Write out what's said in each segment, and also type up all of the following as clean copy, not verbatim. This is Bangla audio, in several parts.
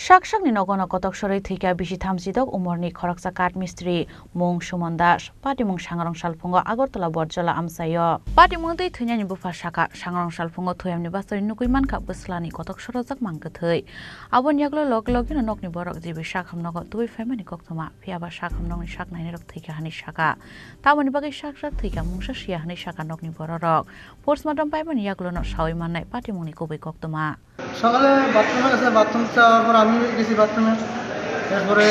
Shak-shakni nogono kotok sorai thika bisi thamsidok umorni khoroksa kath mistri mung Suman Das patimung sangrong salphungo Agartala Borjala amsayo patimung tei thunani bufa saka sangrong salphungo thoyamni basari nukui mankha bwslani kotok sorojak mangkthei abon yaklo log-logino nokni borok jibi sakhamnogo tui faimani koktoma phiaba sakhamnokni saknaini rok thika hani saka tamoni bagai sak-sak thika mungsa sia hani saka nokni borok postmortem paimani yaklono sawai mannai patimungni kubai koktoma সকালে বাথরুমে গেছে বাথরুম যাওয়ার পর আমি গেছি বাথরুমে এরপরে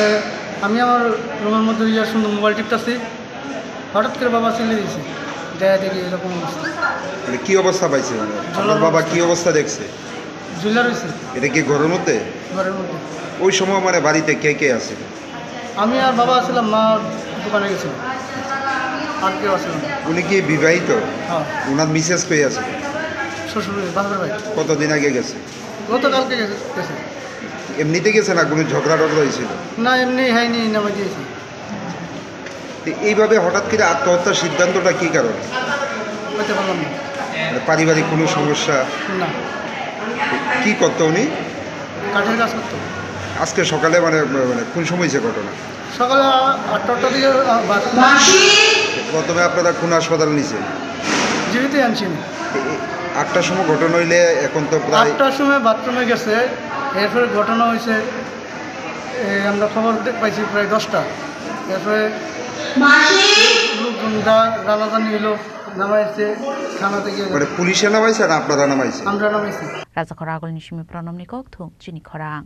আমি আমার রুমের মধ্যে গিয়ে সুন্দর মোবাইল টিপতেছি হঠাৎ করে বাবা চিল্লে দিয়েছে দেয়া দেখি এরকম অবস্থা মানে কি অবস্থা পাইছে আপনার বাবা কি অবস্থা দেখছে জুয়েলার হয়েছে এটা কি ঘরের মধ্যে ওই সময় মানে বাড়িতে কে কে আছে আমি আর বাবা আসলাম মা দোকানে গেছিল আর কেউ আসলাম উনি কি বিবাহিত হ্যাঁ ওনার মিসেস কই আছে শ্বশুর বাপের ভাই কতদিন আগে গেছে গতকালকে গেছে এমনিতে গেছে না কোনো ঝগড়া টগড়া হয়েছিল না এমনি হয়নি নামে দিয়েছি এইভাবে হঠাৎ করে আত্মহত্যার সিদ্ধান্তটা কি কারণ বলতে পারলাম না মানে পারিবারিক কোনো সমস্যা না কি করতো উনি কাঠের কাজ করতো আজকে সকালে মানে মানে কোন সময় হয়েছে ঘটনা সকালে 8টা দিকে প্রথমে আপনারা কোন হাসপাতাল নিছে জীবিতই আনছি 8টার সময় ঘটনা হইলে এখন তো প্রায় 8টার সময় বাথরুমে গেছে এরপরে ঘটনা হয়েছে আমরা খবর পাইছি প্রায় 10টা এরপরে লোকজন রানাজানি হলো নামাইছে থানা থেকে মানে পুলিশে নামাইছে না আপনারা নামাইছে আমরা নামাইছি Raja Khoragol Nishimi Pranam Nikok Thung Chini Khorang